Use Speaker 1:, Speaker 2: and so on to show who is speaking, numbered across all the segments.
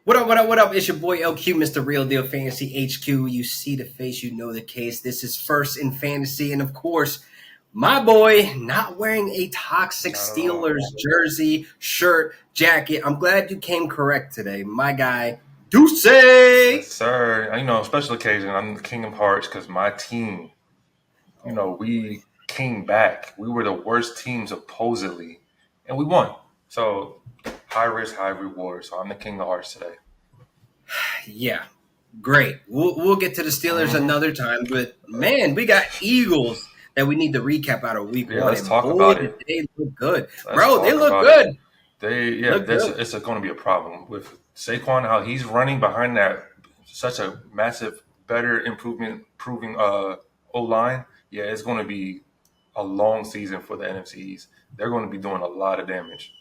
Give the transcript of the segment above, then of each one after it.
Speaker 1: What up, what up, what up? It's your boy LQ, Mr. Real Deal Fantasy HQ. You see the face, you know the case. This is First in Fantasy. And of course, my boy not wearing a toxic
Speaker 2: Not at all.
Speaker 1: Steelers jersey, shirt, jacket. I'm glad you came correct today. My guy, Duce.
Speaker 2: Yes, sir. Special occasion. I'm the king of hearts because my team,
Speaker 1: Oh boy.
Speaker 2: we came back. We were the worst team supposedly, and we won. So high risk, high reward. So I'm the king of hearts today.
Speaker 1: Yeah. Great. We'll get to the Steelers
Speaker 2: hmm
Speaker 1: another time, but man, we got Eagles that we need to recap out of week
Speaker 2: Yeah,
Speaker 1: one.
Speaker 2: let's
Speaker 1: And
Speaker 2: talk
Speaker 1: boy,
Speaker 2: about
Speaker 1: did
Speaker 2: it.
Speaker 1: they look good.
Speaker 2: Let's
Speaker 1: Bro, they
Speaker 2: talk
Speaker 1: look
Speaker 2: about it.
Speaker 1: good. Look
Speaker 2: That's
Speaker 1: good.
Speaker 2: it's going to be a problem with Saquon. How he's running behind that such a massive, better improvement, proving O line. Yeah, it's going to be a long season for the NFCs. They're going to be doing a lot of damage.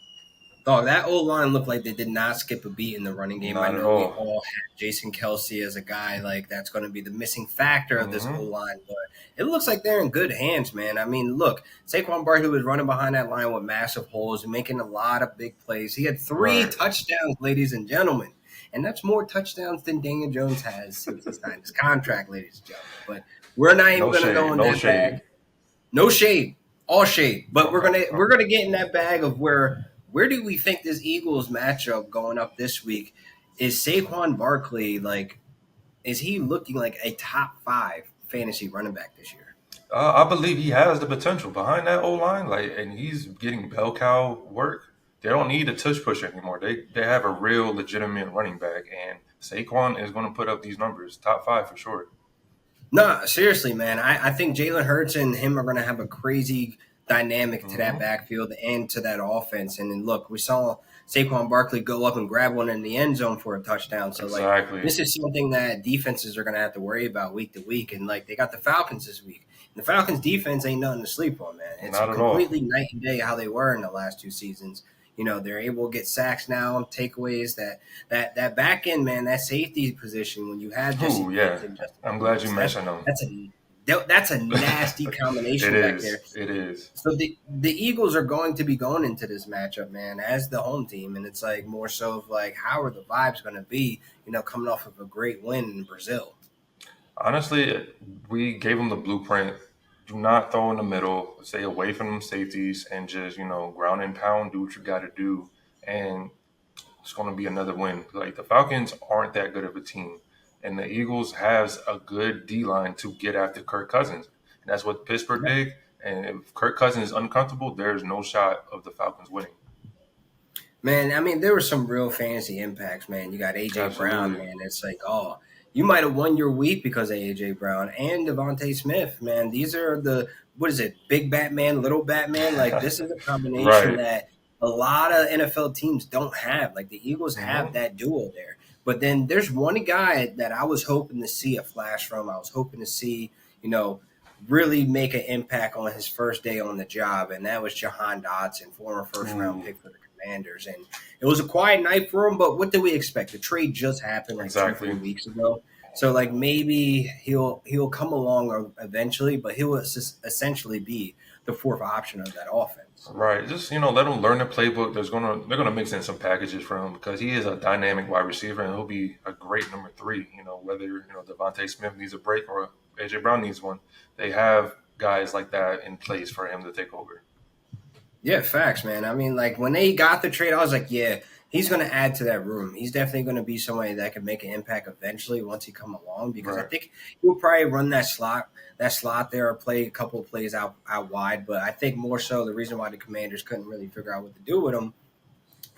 Speaker 1: Oh, that old line looked like they did not skip a beat in the running game. I
Speaker 2: Not at
Speaker 1: know we
Speaker 2: all.
Speaker 1: all had Jason Kelsey as a guy like that's going to be the missing factor of this
Speaker 2: hmm
Speaker 1: old line, but it looks like they're in good hands, man. I mean, look, Saquon Barkley was running behind that line with massive holes and making a lot of big plays. He had three
Speaker 2: Right.
Speaker 1: touchdowns, ladies and gentlemen, and that's more touchdowns than Daniel Jones has since he signed his contract, ladies and gentlemen. But we're not even
Speaker 2: No
Speaker 1: going to go
Speaker 2: shade.
Speaker 1: in
Speaker 2: No
Speaker 1: that bag.
Speaker 2: shade.
Speaker 1: No shade, all shade. But we're
Speaker 2: Okay.
Speaker 1: gonna we're
Speaker 2: Okay.
Speaker 1: gonna get in that bag of where do we think this Eagles matchup going up this week is Saquon Barkley like is he looking like a top five fantasy running back this year?
Speaker 2: I believe he has the potential behind that O line. And he's getting bell cow work. They don't need a tush push anymore. They have a real legitimate running back, and Saquon is going to put up these numbers, top five for sure.
Speaker 1: No, seriously, man. I think Jalen Hurts and him are going to have a crazy dynamic to that
Speaker 2: hmm
Speaker 1: backfield and to that offense. And then look, we saw Saquon Barkley go up and grab one in the end zone for a touchdown. So like
Speaker 2: Exactly.
Speaker 1: this is something that defenses are going to have to worry about week to week. And like they got the Falcons this week. And the Falcons defense ain't nothing to sleep on, man. It's
Speaker 2: Not at all.
Speaker 1: completely night and day how they were in the last two seasons. You know, they're able to get sacks now, takeaways. That back end, man, that safety position when you have Jesse
Speaker 2: Oh yeah.
Speaker 1: James and Justin
Speaker 2: I'm glad you
Speaker 1: Fields,
Speaker 2: mentioned them.
Speaker 1: that's a that's a nasty
Speaker 2: It
Speaker 1: combination back there.
Speaker 2: is. It is.
Speaker 1: So the Eagles are going to be going into this matchup, man, as the home team, and it's like more so of like how are the vibes going to be, coming off of a great win in Brazil.
Speaker 2: Honestly, we gave them the blueprint. Do not throw in the middle. Stay away from them safeties and just, ground and pound, do what you got to do. And it's going to be another win. Like the Falcons aren't that good of a team. And the Eagles has a good D line to get after Kirk Cousins. And that's what Pittsburgh did. And if Kirk Cousins is uncomfortable, there's no shot of the Falcons winning.
Speaker 1: Man, I mean, there were some real fantasy impacts, man. You got AJ Brown,
Speaker 2: Absolutely.
Speaker 1: man. It's like, oh, you might have won your week because of AJ Brown and Devontae Smith, man. These are the what is it, big Batman, little Batman? Like this is a combination
Speaker 2: Right.
Speaker 1: that a lot of NFL teams don't have. Like the Eagles have
Speaker 2: hmm
Speaker 1: that duo there. But then there's one guy that I was hoping to see a flash from. I was hoping to see, you know, really make an impact on his first day on the job, and that was Jahan Dotson, former first round
Speaker 2: Ooh,
Speaker 1: pick for the Commanders. And it was a quiet night for him, but what did we expect? The trade just happened like two,
Speaker 2: exactly.
Speaker 1: 3 weeks ago. So like maybe he'll come along eventually, but he'll essentially be the fourth option of that offense.
Speaker 2: Right. Just, let him learn the playbook. They're gonna mix in some packages for him because he is a dynamic wide receiver and he'll be a great number three. Whether, Devontae Smith needs a break or AJ Brown needs one. They have guys like that in place for him to take over.
Speaker 1: Yeah, facts, man. I mean, like when they got the trade, I was like, yeah, he's going to add to that room. He's definitely going to be somebody that can make an impact eventually once he come along because I
Speaker 2: Right.
Speaker 1: think he'll probably run that slot there or play a couple of plays out wide. But I think more so the reason why the Commanders couldn't really figure out what to do with him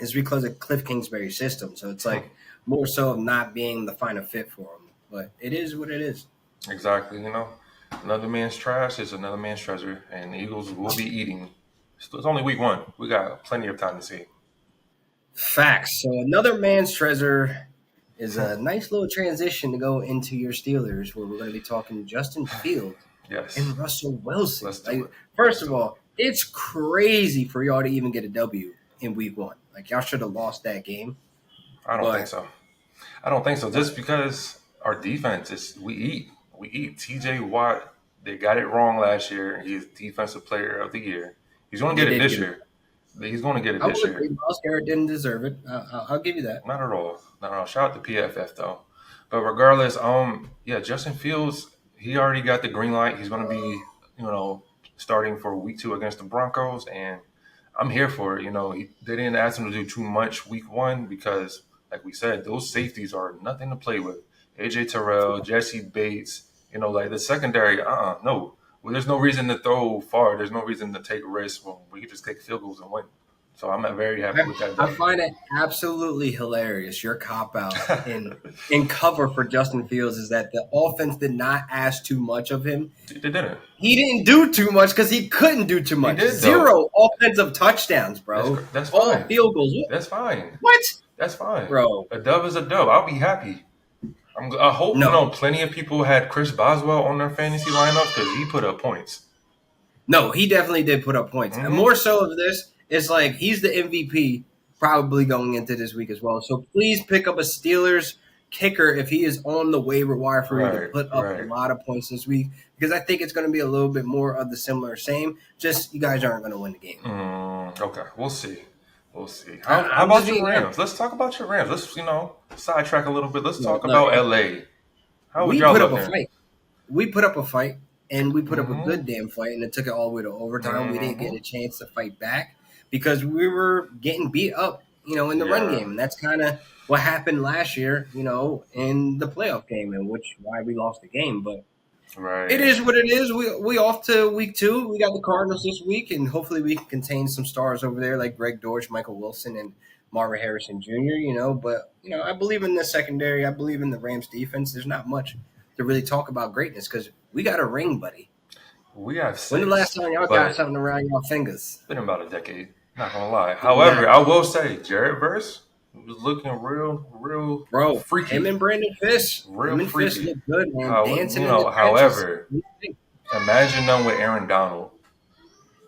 Speaker 1: is because of Cliff Kingsbury's system. So it's like more so of not being the final fit for him. But it is what it is.
Speaker 2: Exactly. Another man's trash is another man's treasure, and the Eagles will be eating. It's only week one. We got plenty of time to see.
Speaker 1: Facts. So another man's treasure is a nice little transition to go into your Steelers, where we're going to be talking Justin Fields
Speaker 2: Yes.
Speaker 1: and Russell Wilson.
Speaker 2: Let's do
Speaker 1: Like,
Speaker 2: it. Let's
Speaker 1: first of
Speaker 2: do it.
Speaker 1: all, it's crazy for y'all to even get a W in Week 1. Like y'all should have lost that game,
Speaker 2: I don't think
Speaker 1: but
Speaker 2: so. I don't think so. Just because our defense is, we eat. We eat. TJ Watt, they got it wrong last year. He's defensive player of the year. He's going to
Speaker 1: they
Speaker 2: get it
Speaker 1: did
Speaker 2: this
Speaker 1: get it.
Speaker 2: year. He's going to get it
Speaker 1: I
Speaker 2: this
Speaker 1: will
Speaker 2: year.
Speaker 1: agree. Miles Garrett didn't deserve it. I'll give you that.
Speaker 2: Not at all. Not at all. Shout out to PFF though. But regardless, yeah, Justin Fields, he already got the green light. He's going to be, starting for week 2 against the Broncos, and I'm here for it. They didn't ask him to do too much week 1 because, like we said, those safeties are nothing to play with. AJ Terrell, Jesse Bates, like the secondary. No. Well, there's no reason to throw far. There's no reason to take risks when we can just take field goals and win. So I'm not very happy with that
Speaker 1: I
Speaker 2: W.
Speaker 1: find it absolutely hilarious. Your cop out in cover for Justin Fields is that the offense did not ask too much of him.
Speaker 2: They didn't.
Speaker 1: He didn't do too much because he couldn't do too much.
Speaker 2: He did,
Speaker 1: 0 offensive touchdowns, bro.
Speaker 2: That's
Speaker 1: All
Speaker 2: fine.
Speaker 1: field goals.
Speaker 2: That's fine.
Speaker 1: What?
Speaker 2: That's fine.
Speaker 1: Bro.
Speaker 2: A dub is a dub. I'll be happy. I hope
Speaker 1: No.
Speaker 2: plenty of people had Chris Boswell on their fantasy lineup because he put up points.
Speaker 1: No, he definitely did put up points. And more so of this, it's like he's the MVP probably going into this week as well. So please pick up a Steelers kicker if he is on the waiver wire for you to put up a lot of points this week, because I think it's going to be a little bit more of the similar same. Just you guys aren't going to win the game.
Speaker 2: Okay, we'll see. We'll see. How about your Rams? Let's talk about your Rams. Let's sidetrack a little bit. Let's talk about LA. How would y'all
Speaker 1: put up
Speaker 2: look
Speaker 1: a
Speaker 2: there?
Speaker 1: fight. We put up a fight, and we put up a good damn fight, and it took it all the way to overtime. We didn't get a chance to fight back because we were getting beat up, in the run game, and that's kind of what happened last year, in the playoff game, and why we lost the game. But it is what it is. We off to week 2. We got the Cardinals this week, and hopefully we can contain some stars over there like Greg Dortch, Michael Wilson, and Marvin Harrison Jr. But I believe in the secondary. I believe in the Rams defense. There's not much to really talk about greatness because we got a ring, buddy.
Speaker 2: We have 6.
Speaker 1: When the last time y'all got something around y'all fingers?
Speaker 2: It's been about a decade. Not gonna lie. However, I will say Jared Verse was looking real
Speaker 1: Bro,
Speaker 2: freaky.
Speaker 1: him and Brandon Fish.
Speaker 2: Real
Speaker 1: Fish
Speaker 2: freaky.
Speaker 1: look good, man. Dancing in the
Speaker 2: however, imagine them with Aaron Donald.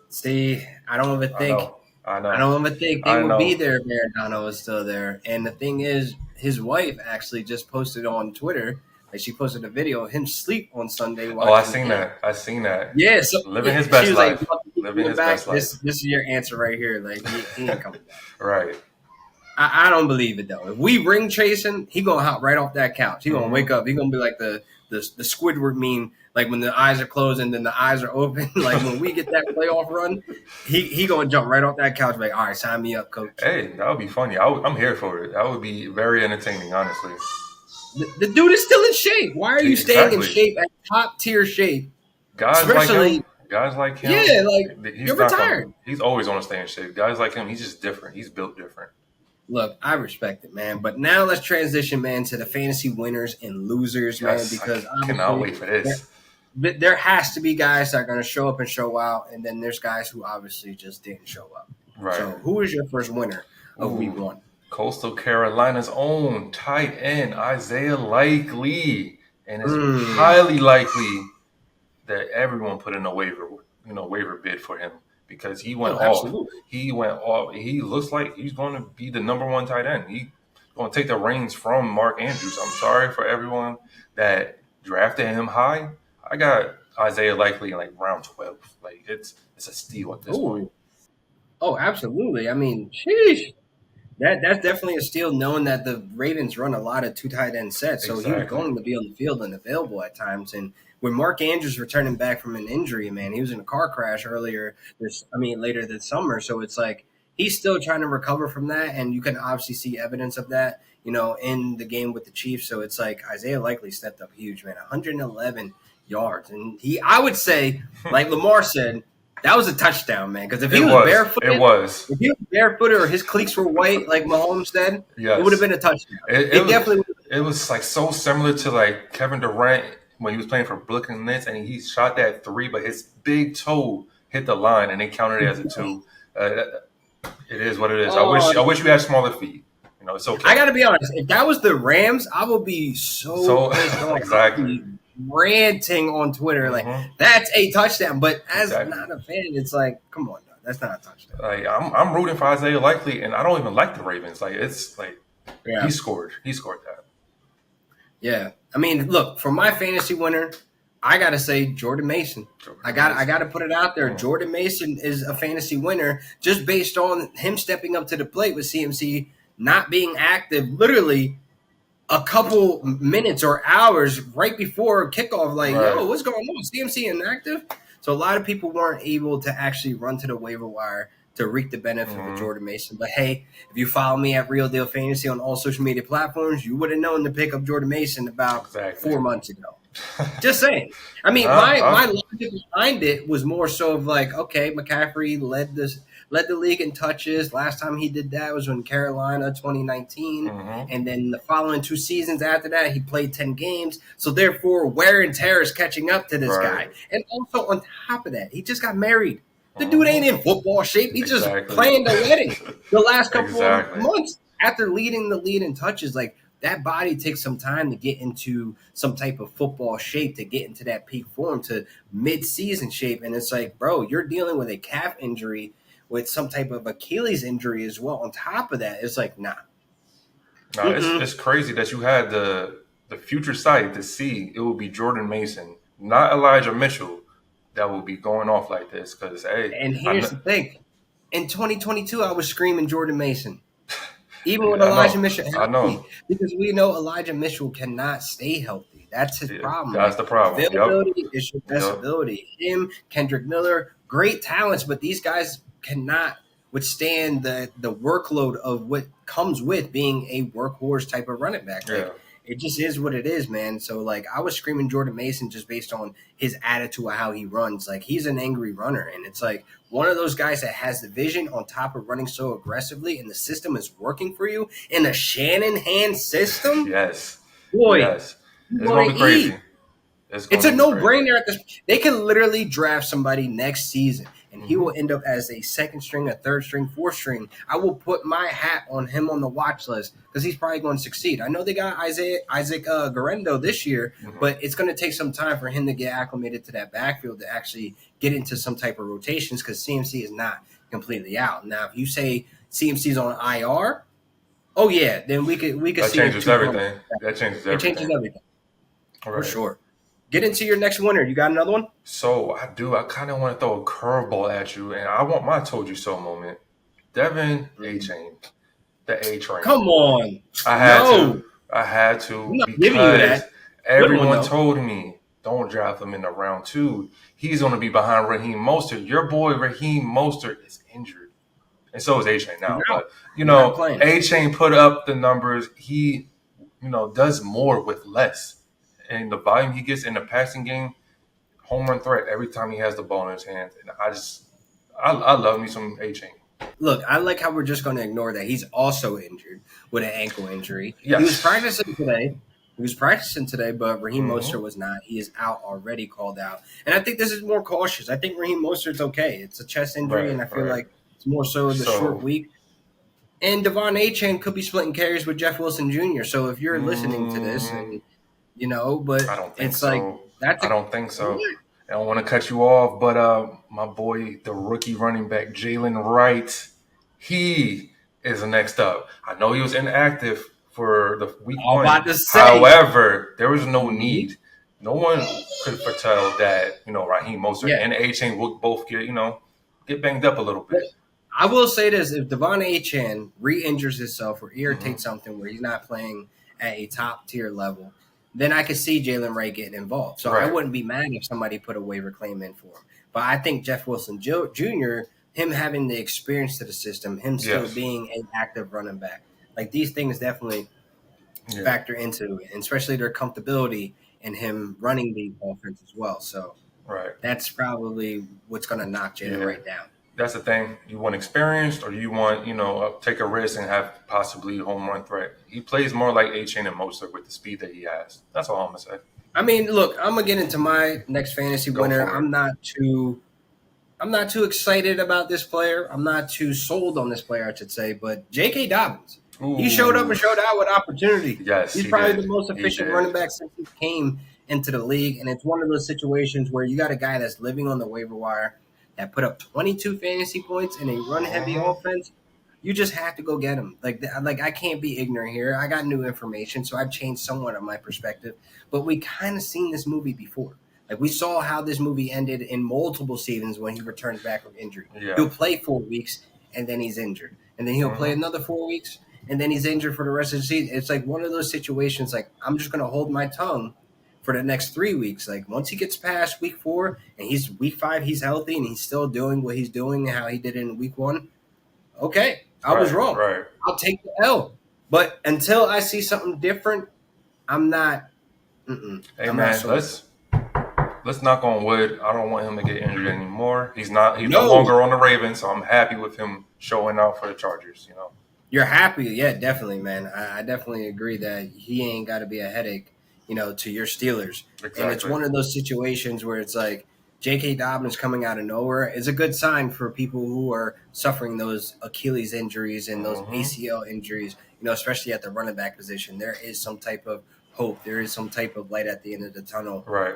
Speaker 1: See, I don't even think
Speaker 2: I know.
Speaker 1: I don't even think they would be there if Aaron Donald was still there. And the thing is, his wife actually just posted on Twitter. Like she posted a video of him sleep on Sunday.
Speaker 2: I seen that.
Speaker 1: Yeah, so
Speaker 2: living his best life.
Speaker 1: Living his best life. This is your answer right here. Like he ain't coming back.
Speaker 2: Right.
Speaker 1: I don't believe it though. If we ring chasing, he gonna hop right off that couch. He gonna wake up. He gonna be like the Squidward meme, like when the eyes are closed and then the eyes are open. Like when we get that playoff run, he gonna jump right off that couch. Like, all right, sign me up, coach.
Speaker 2: Hey, that would be funny. I'm here for it. That would be very entertaining, honestly.
Speaker 1: The dude is still in shape. Why are you staying in shape at top tier shape?
Speaker 2: Guys like him.
Speaker 1: Yeah, like you're retired.
Speaker 2: He's always going to stay in shape. Guys like him, he's just different. He's built different.
Speaker 1: Look, I respect it, man. But now let's transition, man, to the fantasy winners and losers, man. Because
Speaker 2: I cannot wait for this.
Speaker 1: There has to be guys that are going to show up and show out, and then there's guys who obviously just didn't show up.
Speaker 2: Right.
Speaker 1: So, who is your first winner of week 1?
Speaker 2: Coastal Carolina's own tight end Isaiah Likely, and it's highly likely that everyone put in a waiver bid for him because he went off.
Speaker 1: Absolutely.
Speaker 2: He went off. He looks like he's going to be the number 1 tight end. He's going to take the reins from Mark Andrews. I'm sorry for everyone that drafted him high. I got Isaiah Likely in like round 12. Like it's a steal at this point.
Speaker 1: Oh, absolutely. I mean, sheesh. That's definitely a steal, knowing that the Ravens run a lot of 2 tight end sets, so he was going to be on the field and available at times. And when Mark Andrews returning back from an injury, man, he was in a car crash later this summer. So it's like he's still trying to recover from that, and you can obviously see evidence of that, in the game with the Chiefs. So it's like Isaiah Likely stepped up huge, man, 111 yards, and I would say, like Lamar said, that was a touchdown, man. Because if he was barefooted, if he was barefooted or his cleats were white, like Mahomes said, it would have been a touchdown. It definitely.
Speaker 2: It was like so similar to like Kevin Durant when he was playing for Brooklyn Nets, and he shot that 3, but his big toe hit the line, and they counted it as a 2. It is what it is. I wish we had smaller feet. It's okay.
Speaker 1: I got to be honest. If that was the Rams, I would be so pissed off.
Speaker 2: Exactly.
Speaker 1: Ranting on Twitter like that's a touchdown, but as not a fan, it's like, come on, dog, that's not a touchdown.
Speaker 2: Like I'm rooting for Isaiah Likely, and I don't even like the Ravens. Like it's like he scored that.
Speaker 1: Yeah, I mean, look, for my fantasy winner, I gotta say Jordan Mason. I
Speaker 2: Jordan
Speaker 1: got I
Speaker 2: Mason.
Speaker 1: got to put it out there.
Speaker 2: Mm.
Speaker 1: Jordan Mason is a fantasy winner just based on him stepping up to the plate with CMC not being active. Literally a couple minutes or hours right before kickoff, like, yo,
Speaker 2: Right.
Speaker 1: what's going on? CMC inactive? So a lot of people weren't able to actually run to the waiver wire to reap the benefit of
Speaker 2: Mm-hmm.
Speaker 1: Jordan Mason. But hey, if you follow me at Real Deal Fantasy on all social media platforms, you would have known to pick up Jordan Mason about
Speaker 2: Exactly.
Speaker 1: 4 months ago. Just saying. I mean,
Speaker 2: Nah,
Speaker 1: my logic behind it was more so of like, okay, McCaffrey led the league in touches. Last time he did that was when Carolina 2019.
Speaker 2: mm-hmm.
Speaker 1: And then the following 2 seasons after that, he played 10 games. So therefore, wear and tear is catching up to this
Speaker 2: Right.
Speaker 1: guy. And also on top of that, he just got married. The dude
Speaker 2: Mm-hmm.
Speaker 1: ain't in football shape. He's just
Speaker 2: Exactly.
Speaker 1: playing the wedding the last couple of
Speaker 2: Exactly.
Speaker 1: months after leading the lead in touches. Like that body takes some time to get into some type of football shape, to get into that peak form, to mid-season shape. And it's like, bro, you're dealing with a calf injury with some type of Achilles injury as well. On top of that, it's like, nah.
Speaker 2: Now it's crazy that you had the future sight to see it will be Jordan Mason, not Elijah Mitchell, that will be going off like this. Because hey,
Speaker 1: And
Speaker 2: I
Speaker 1: here's
Speaker 2: know,
Speaker 1: the thing. In 2022, I was screaming Jordan Mason, even with
Speaker 2: yeah,
Speaker 1: Elijah Mitchell
Speaker 2: I
Speaker 1: healthy,
Speaker 2: know.
Speaker 1: because we know Elijah Mitchell cannot stay healthy. That's his
Speaker 2: Yeah,
Speaker 1: problem.
Speaker 2: that's
Speaker 1: Like
Speaker 2: the problem. Yep.
Speaker 1: availability is your best
Speaker 2: Yep.
Speaker 1: ability. Him, Kendrick Miller, great talents, but these guys cannot withstand the workload of what comes with being a workhorse type of running back.
Speaker 2: Yeah.
Speaker 1: Like it just is what it is, man. So like I was screaming Jordan Mason just based on his attitude of how he runs. Like he's an angry runner, and it's like one of those guys that has the vision on top of running so aggressively, and the system is working for you in a Shanahan system.
Speaker 2: Yes.
Speaker 1: Boy,
Speaker 2: Yes.
Speaker 1: you
Speaker 2: It's
Speaker 1: want
Speaker 2: gonna
Speaker 1: to
Speaker 2: be
Speaker 1: eat.
Speaker 2: crazy. It's
Speaker 1: It's a
Speaker 2: gonna be
Speaker 1: no
Speaker 2: crazy.
Speaker 1: brainer at this. They can literally draft somebody next season, and he
Speaker 2: Mm-hmm.
Speaker 1: will end up as a second string, a third string, fourth string. I will put my hat on him on the watch list because he's probably going to succeed. I know they got Isaac Garendo this year,
Speaker 2: Mm-hmm.
Speaker 1: but it's going to take some time for him to get acclimated to that backfield to actually get into some type of rotations because CMC is not completely out. Now, if you say CMC's on IR, oh yeah, then we could
Speaker 2: That
Speaker 1: see a
Speaker 2: changes
Speaker 1: two pump.
Speaker 2: everything. That changes
Speaker 1: It changes
Speaker 2: everything.
Speaker 1: everything
Speaker 2: All
Speaker 1: for
Speaker 2: right.
Speaker 1: sure. Get into your next winner. You got another one?
Speaker 2: So I do. I kind of want to throw a curveball at you, and I want my "told you so" moment. Devin A. Chain, the A train.
Speaker 1: Come on.
Speaker 2: I had to.
Speaker 1: No,
Speaker 2: I had
Speaker 1: I'm
Speaker 2: to
Speaker 1: not giving you
Speaker 2: because
Speaker 1: that. Good one,
Speaker 2: everyone
Speaker 1: though.
Speaker 2: told me don't draft him in the round two. He's going to be behind Raheem Mostert. Your boy Raheem Mostert is injured, and so is A Chain
Speaker 1: He's
Speaker 2: now.
Speaker 1: out.
Speaker 2: But
Speaker 1: He's not playing.
Speaker 2: A Chain put up the numbers. He does more with less, and the volume he gets in the passing game, home run threat every time he has the ball in his hands. And I love me some A Chain.
Speaker 1: Look, I like how we're just going to ignore that. He's also injured with an ankle injury. He was
Speaker 2: Yes.
Speaker 1: practicing today. But Raheem
Speaker 2: Mm-hmm.
Speaker 1: Mostert was not. He is out already, called out. And I think this is more cautious. I think Raheem Mostert's okay. It's a chest injury,
Speaker 2: Right.
Speaker 1: and I feel
Speaker 2: Right.
Speaker 1: like it's more so the short
Speaker 2: So.
Speaker 1: week. And Devon Achane could be splitting carries with Jeff Wilson Jr. So if you're listening to this,
Speaker 2: Mm,
Speaker 1: and but
Speaker 2: I don't think
Speaker 1: it's like
Speaker 2: so.
Speaker 1: that's
Speaker 2: I
Speaker 1: a
Speaker 2: don't think so.
Speaker 1: what?
Speaker 2: I don't want to cut you off, but my boy, the rookie running back Jalen Wright, he is next up. I know he was inactive for the week
Speaker 1: I'm
Speaker 2: one.
Speaker 1: about to say.
Speaker 2: However, there was no
Speaker 1: Mhm.
Speaker 2: need. No one could foretell that Raheem Mostert
Speaker 1: Yeah.
Speaker 2: and A Chain would both get banged up a little
Speaker 1: But
Speaker 2: bit.
Speaker 1: I will say this: if Devon Achane re-injures himself or irritates
Speaker 2: Hmm.
Speaker 1: something where he's not playing at a top tier level, then I could see Jalen Wright getting involved. So I
Speaker 2: Right.
Speaker 1: wouldn't be mad if somebody put a waiver claim in for him. But I think Jeff Wilson Jr., him having the experience to the system, him still
Speaker 2: Yes.
Speaker 1: being an active running back, like these things definitely
Speaker 2: Yeah.
Speaker 1: factor into it, and especially their comfortability in him running the offense as well. So
Speaker 2: Right.
Speaker 1: that's probably what's going to knock Jalen
Speaker 2: Yeah.
Speaker 1: Wright down.
Speaker 2: That's the thing. You want experienced, or you want take a risk and have possibly home run threat. He plays more like A Chain and Mostert with the speed that he has. That's all I'm gonna say.
Speaker 1: I mean, look, I'm gonna get into my next fantasy
Speaker 2: Go
Speaker 1: winner.
Speaker 2: for it.
Speaker 1: I'm not too excited about this player. I'm not too sold on this player, I should say. But J.K. Dobbins, he showed up
Speaker 2: Ooh,
Speaker 1: and showed out with opportunity.
Speaker 2: yes,
Speaker 1: He's
Speaker 2: he
Speaker 1: probably
Speaker 2: did.
Speaker 1: the most
Speaker 2: He
Speaker 1: efficient
Speaker 2: did.
Speaker 1: running back since he came into the league, and it's one of those situations where you got a guy that's living on the waiver wire that put up 22 fantasy points in a run-heavy
Speaker 2: Uh-huh.
Speaker 1: offense. You just have to go get him. Like I can't be ignorant here. I got new information, so I've changed somewhat of my perspective. But we kind of seen this movie before. Like we saw how this movie ended in multiple seasons when he returns back from injury.
Speaker 2: Yeah.
Speaker 1: He'll play 4 weeks and then he's injured, and then he'll play
Speaker 2: Mm-hmm.
Speaker 1: another 4 weeks and then he's injured for the rest of the season. It's like one of those situations. Like I'm just gonna hold my tongue for the next 3 weeks. Like once he gets past week 4 and he's week 5, he's healthy and he's still doing what he's doing and how he did it in week 1. Okay, I was
Speaker 2: Right.
Speaker 1: wrong.
Speaker 2: Right.
Speaker 1: I'll take the L. But until I see something different, I'm not.
Speaker 2: Hey
Speaker 1: I'm not
Speaker 2: man,
Speaker 1: so.
Speaker 2: let's knock on wood. I don't want him to get injured anymore. He's not. He's no
Speaker 1: No,
Speaker 2: longer on the Ravens, so I'm happy with him showing out for the Chargers. You know.
Speaker 1: you're happy. Yeah, definitely, man. I definitely agree that he ain't got to be a headache, to your Steelers. And it's
Speaker 2: Exactly.
Speaker 1: one of those situations where it's like J.K. Dobbins coming out of nowhere is a good sign for people who are suffering those Achilles injuries and those
Speaker 2: Mm-hmm.
Speaker 1: ACL injuries, especially at the running back position. There is some type of hope. There is some type of light at the end of the tunnel,
Speaker 2: Right.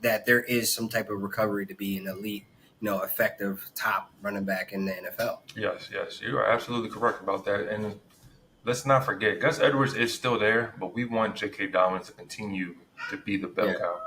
Speaker 1: that there is some type of recovery to be an elite, effective top running back in the NFL.
Speaker 2: Yes. Yes. You are absolutely correct about that. And let's not forget, Gus Edwards is still there, but we want J.K. Dobbins to continue to be the bell
Speaker 1: Yeah.
Speaker 2: cow.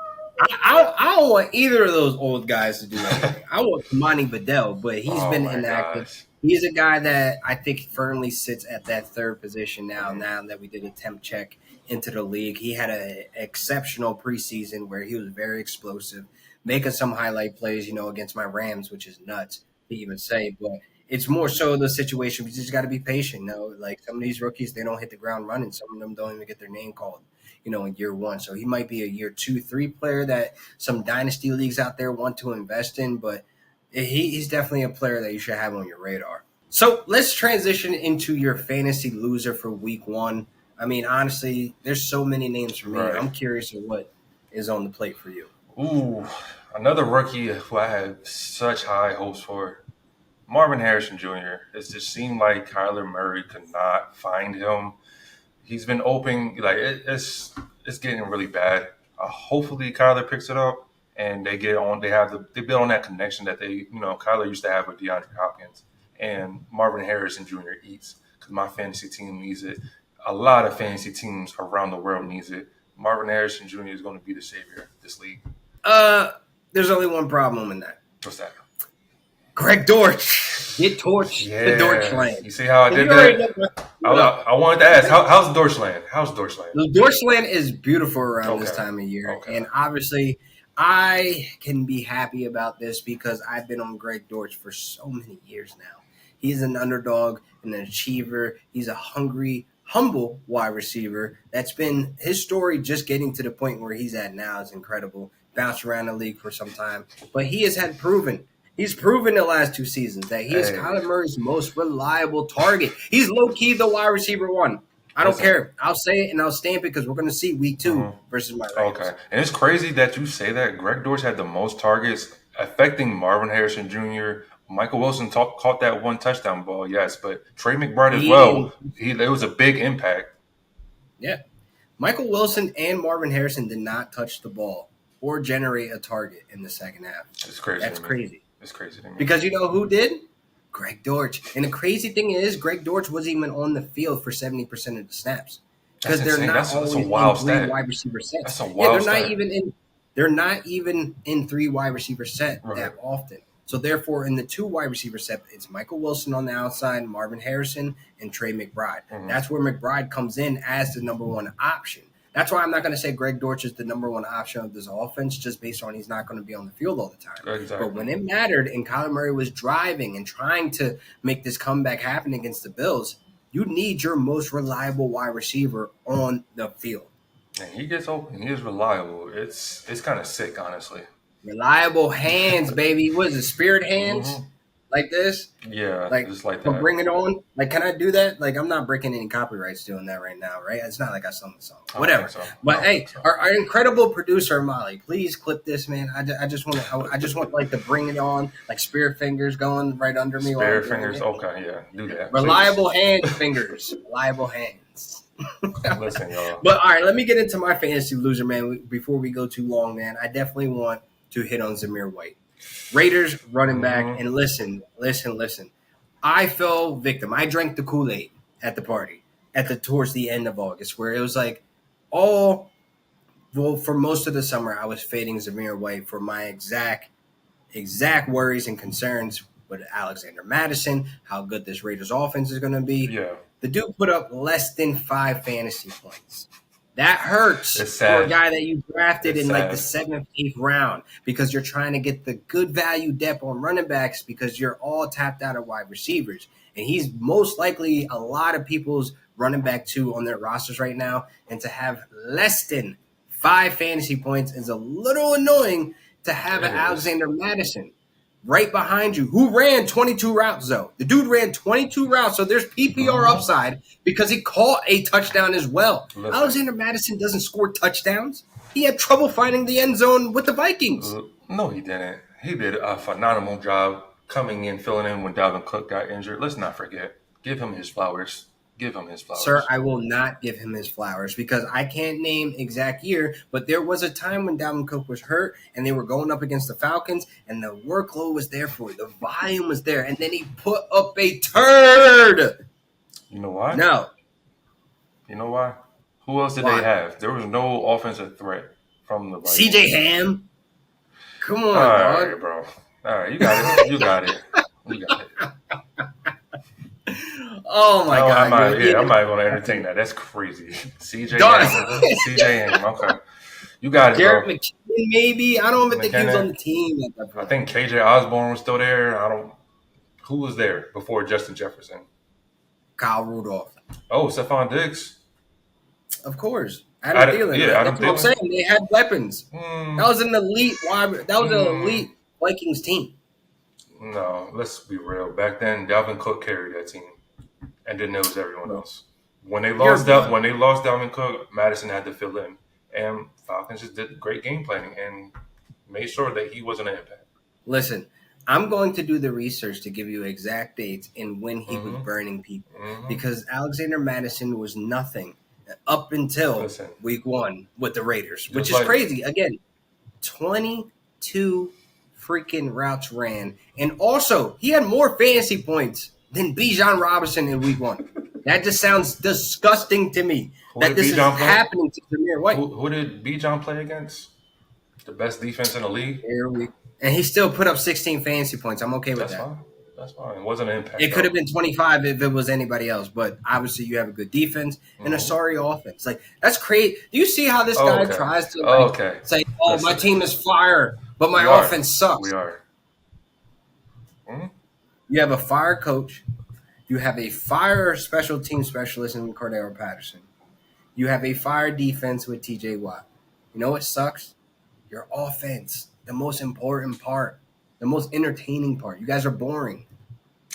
Speaker 1: I don't want either of those old guys to do anything. I want Kamani Vidal, but he's
Speaker 2: Oh
Speaker 1: been
Speaker 2: my
Speaker 1: inactive.
Speaker 2: gosh.
Speaker 1: He's a guy that I think firmly sits at that third position now.
Speaker 2: Mhm.
Speaker 1: Now that we did a temp check into the league, he had an exceptional preseason where he was very explosive, making some highlight plays, against my Rams, which is nuts to even say. But it's more so the situation. We just got to be patient. Like some of these rookies, they don't hit the ground running. Some of them don't even get their name called, in year 1. So he might be a year 2, 3 player that some dynasty leagues out there want to invest in, but he's definitely a player that you should have on your radar. So let's transition into your fantasy loser for week 1. I mean, honestly, there's so many names for me.
Speaker 2: Right.
Speaker 1: I'm curious of what is on the plate for you.
Speaker 2: Ooh, another rookie who I have such high hopes for. Marvin Harrison Jr. It just seemed like Kyler Murray could not find him. He's been open, like it's getting really bad. Hopefully Kyler picks it up and they get on. They build on that connection that Kyler used to have with DeAndre Hopkins and Marvin Harrison Jr. eats because my fantasy team needs it. A lot of fantasy teams around the world needs it. Marvin Harrison Jr. is going to be the savior of this league.
Speaker 1: Uh, there's only one problem in that.
Speaker 2: What's that?
Speaker 1: Greg Dortch. Get torched the Dorchland.
Speaker 2: You see how I did
Speaker 1: You already
Speaker 2: that?
Speaker 1: know.
Speaker 2: I wanted to ask, how's Dorchland? How's Dorchland?
Speaker 1: The Dorchland is beautiful around this
Speaker 2: Okay.
Speaker 1: time of year.
Speaker 2: Okay.
Speaker 1: And obviously, I can be happy about this because I've been on Greg Dortch for so many years now. He's an underdog, an achiever. He's a hungry, humble wide receiver. That's been his story just getting to the point where he's at now is incredible. Bounced around the league for some time. But he has had proven. He's proven the last 2 seasons that he is
Speaker 2: Hey.
Speaker 1: Kyler Murray's most reliable target. He's low-key the wide receiver 1. I don't
Speaker 2: Listen.
Speaker 1: care. I'll say it and I'll stamp it because we're going to see week 2
Speaker 2: Mhm.
Speaker 1: versus my Rams.
Speaker 2: Okay. And it's crazy that you say that. Greg Dortch had the most targets affecting Marvin Harrison Jr. Michael Wilson caught that one touchdown ball, yes, but Trey McBride as well. It was a big impact.
Speaker 1: Yeah. Michael Wilson and Marvin Harrison did not touch the ball or generate a target in the second half.
Speaker 2: It's crazy.
Speaker 1: That's
Speaker 2: to me.
Speaker 1: crazy.
Speaker 2: It's crazy to me.
Speaker 1: Because you know who did? Greg Dortch. And the crazy thing is, Greg Dortch wasn't even on the field for 70% of the snaps. Because
Speaker 2: That's
Speaker 1: they're
Speaker 2: insane.
Speaker 1: not
Speaker 2: That's a
Speaker 1: always
Speaker 2: wild
Speaker 1: in 3
Speaker 2: stat.
Speaker 1: wide receiver sets.
Speaker 2: That's a
Speaker 1: Yeah,
Speaker 2: wild
Speaker 1: they're
Speaker 2: stat.
Speaker 1: not even in 3 wide receiver set
Speaker 2: Right.
Speaker 1: that often. So therefore, in the 2 wide receiver set, it's Michael Wilson on the outside, Marvin Harrison, and Trey McBride.
Speaker 2: Mhm.
Speaker 1: That's where McBride comes in as the number 1 option. That's why I'm not going to say Greg Dortch is the number 1 option of this offense, just based on he's not going to be on the field all the time.
Speaker 2: Exactly.
Speaker 1: But when it mattered and Kyler Murray was driving and trying to make this comeback happen against the Bills, you need your most reliable wide receiver on the field.
Speaker 2: And he gets open. He is reliable. It's kind of sick, honestly.
Speaker 1: Reliable hands, baby. What is it, spirit hands?
Speaker 2: Mhm.
Speaker 1: Like this?
Speaker 2: Yeah,
Speaker 1: Like,
Speaker 2: just like
Speaker 1: for
Speaker 2: that.
Speaker 1: Bring It On? Like, can I do that? Like, I'm not breaking any copyrights doing that right now, right? It's not like I sung the song.
Speaker 2: I don't
Speaker 1: Whatever.
Speaker 2: think so. I
Speaker 1: But
Speaker 2: don't
Speaker 1: hey,
Speaker 2: think so.
Speaker 1: our incredible producer Molly, please clip this, man. I just want like the Bring It On, like spirit fingers going right under me. while I'm
Speaker 2: Spare
Speaker 1: doing
Speaker 2: fingers.
Speaker 1: it.
Speaker 2: Okay, yeah, do that.
Speaker 1: Reliable hands, fingers. Reliable hands.
Speaker 2: Please. Listen, y'all.
Speaker 1: But all right, let me get into my fantasy loser, man. Before we go too long, man, I definitely want to hit on Zamir White, Raiders running back.
Speaker 2: Mhm.
Speaker 1: And listen. I fell victim. I drank the Kool-Aid at the party towards the end of August, where it was like all Well, for most of the summer, I was fading Zamir White for my exact worries and concerns with Alexander Madison, how good this Raiders offense is going to be.
Speaker 2: Yeah,
Speaker 1: The dude put up less than 5 fantasy points. That hurts
Speaker 2: it's
Speaker 1: for a
Speaker 2: sad.
Speaker 1: guy that you drafted
Speaker 2: It's
Speaker 1: in like the
Speaker 2: sad.
Speaker 1: seventh, eighth round because you're trying to get the good value depth on running backs because you're all tapped out of wide receivers. And he's most likely a lot of people's running back two on their rosters right now. And to have less than 5 fantasy points is a little annoying to have an
Speaker 2: It is.
Speaker 1: Alexander Madison right behind you who ran 22 routes though. The dude ran 22 routes, so there's PPR
Speaker 2: Hmm.
Speaker 1: upside because he caught a touchdown as well.
Speaker 2: Listen,
Speaker 1: Alexander Madison doesn't score touchdowns. He had trouble finding the end zone with the Vikings.
Speaker 2: no, he didn't. He did a phenomenal job coming in, filling in when Dalvin Cook got injured. Let's not forget. Give him his flowers. Give him his
Speaker 1: Sir,
Speaker 2: flowers.
Speaker 1: I will not give him his flowers because I can't name exact year, but there was a time when Dalvin Cook was hurt and they were going up against the Falcons and the workload was there for you. The volume was there, and then he put up a turd.
Speaker 2: You know why?
Speaker 1: No,
Speaker 2: You know why? Who else did they
Speaker 1: why?
Speaker 2: have? There was no offensive threat from the
Speaker 1: CJ
Speaker 2: Vikings.
Speaker 1: Ham? Come
Speaker 2: All
Speaker 1: on,
Speaker 2: right,
Speaker 1: dog.
Speaker 2: bro. All right, you got it. You got it. You got it.
Speaker 1: Oh my
Speaker 2: I'm
Speaker 1: God,
Speaker 2: not.
Speaker 1: you're
Speaker 2: Yeah, I'm not going to entertain that. That's crazy. CJ
Speaker 1: dog.
Speaker 2: Ham. CJ Ham. Okay, you got it,
Speaker 1: Jarrett
Speaker 2: bro.
Speaker 1: McKinnon, maybe. I don't even think he was on
Speaker 2: McKinnon.
Speaker 1: the team at that
Speaker 2: I
Speaker 1: point.
Speaker 2: think KJ Osborne was still there. I don't. Who was there before Justin Jefferson?
Speaker 1: Kyle Rudolph,
Speaker 2: Oh, Stephon Diggs.
Speaker 1: of course. Adam Thielen.
Speaker 2: Yeah, Adam
Speaker 1: That's what I'm
Speaker 2: Thielen.
Speaker 1: saying. They had weapons.
Speaker 2: Mm,
Speaker 1: That was an elite wide. That was an
Speaker 2: mm,
Speaker 1: elite Vikings team.
Speaker 2: no, let's be real. Back then, Dalvin Cook carried that team, and then there was everyone
Speaker 1: Bro,
Speaker 2: else. When they
Speaker 1: you're
Speaker 2: lost that,
Speaker 1: bugging.
Speaker 2: when they lost Dalvin Cook, Madison had to fill in, and Falcons just did great game planning and made sure that he wasn't an impact.
Speaker 1: Listen, I'm going to do the research to give you exact dates and when he was
Speaker 2: Hmm.
Speaker 1: burning people
Speaker 2: Hmm.
Speaker 1: because Alexander Madison was nothing up until
Speaker 2: Listen,
Speaker 1: week one with the Raiders, which
Speaker 2: just
Speaker 1: is
Speaker 2: like
Speaker 1: crazy. Again, 22 freaking routes ran. And also, he had more fantasy points than Bijan Robinson in week one. That just sounds disgusting to me
Speaker 2: who
Speaker 1: that
Speaker 2: did
Speaker 1: this
Speaker 2: B.
Speaker 1: is
Speaker 2: John play?
Speaker 1: happening to Jameer White.
Speaker 2: Who did B. John play against? The best defense in the league.
Speaker 1: And he still put up 16 fantasy points. I'm okay with
Speaker 2: That's
Speaker 1: that.
Speaker 2: fine. That's fine. It wasn't an impact
Speaker 1: It could have
Speaker 2: though.
Speaker 1: been 25 if it was anybody else, but obviously you have a good defense and a
Speaker 2: Hmm.
Speaker 1: sorry offense. Like that's crazy. Do you see how this
Speaker 2: Oh,
Speaker 1: guy
Speaker 2: okay.
Speaker 1: tries to
Speaker 2: Oh,
Speaker 1: like
Speaker 2: okay.
Speaker 1: say, "Oh, my
Speaker 2: Listen,
Speaker 1: team is fire, but
Speaker 2: we
Speaker 1: my
Speaker 2: are.
Speaker 1: offense
Speaker 2: We
Speaker 1: sucks."
Speaker 2: are. Hmm.
Speaker 1: You have a fire coach. You have a fire special team specialist in Cordero Patterson. You have a fire defense with TJ Watt. You know what sucks? Your offense, the most important part, the most entertaining part. You guys are boring.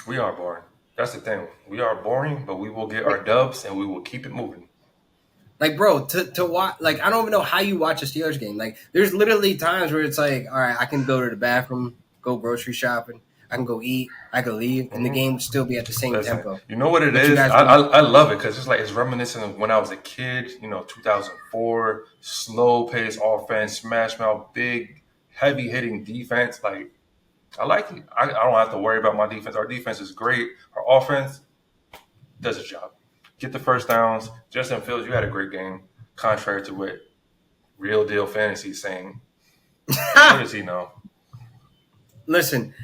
Speaker 2: We are boring. That's the thing. We are boring, but we will get our
Speaker 1: Like,
Speaker 2: dubs and we will keep it moving.
Speaker 1: bro, to watch, like, I don't even know how you watch a Steelers game. Like, there's literally times where it's like, all right, I can go to the bathroom, go grocery shopping, I can go eat, I can leave, and the
Speaker 2: Hmm.
Speaker 1: game would still be at the same
Speaker 2: Listen,
Speaker 1: tempo.
Speaker 2: you know what it
Speaker 1: But you
Speaker 2: is?
Speaker 1: guys,
Speaker 2: I love it because it's like it's reminiscent of when I was a kid. 2004, slow pace offense, smash mouth, big, heavy hitting defense. Like I like it. I don't have to worry about my defense. Our defense is great. Our offense does its job. Get the first downs. Justin Fields, you had a great game. Contrary to what Real Deal Fantasy is saying, what does he know?
Speaker 1: listen,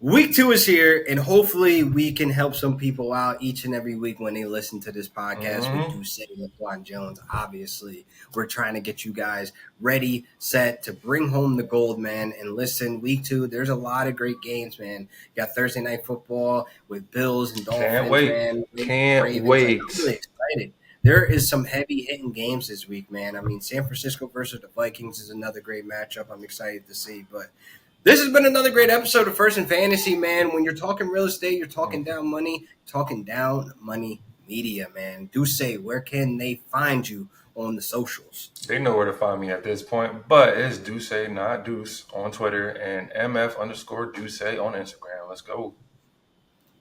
Speaker 1: week 2 is here, and hopefully we can help some people out each and every week when they listen to this podcast. We
Speaker 2: Hmm.
Speaker 1: do say LaQuan Jones, obviously. We're trying to get you guys ready, set to bring home the gold, man. And listen, week 2, there's a lot of great games, man. You got Thursday Night Football with Bills and
Speaker 2: Can't
Speaker 1: Dolphins,
Speaker 2: wait.
Speaker 1: man.
Speaker 2: Can't
Speaker 1: Ravens. Like,
Speaker 2: wait.
Speaker 1: I'm really excited. There is some heavy hitting games this week, man. I mean, San Francisco versus the Vikings is another great matchup. I'm excited to see, but this has been another great episode of First and Fantasy, man. When you're talking real estate, you're talking down money media, man. Do say, where can they find you on the socials?
Speaker 2: They know where to find me at this point, but it's Duce, not Deuce, on Twitter and MF_Duce on Instagram. Let's go.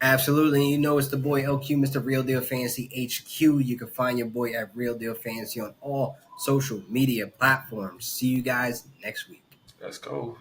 Speaker 1: Absolutely. You know it's the boy LQ, Mr. Real Deal Fantasy HQ. You can find your boy at Real Deal Fantasy on all social media platforms. See you guys next week.
Speaker 2: Let's go.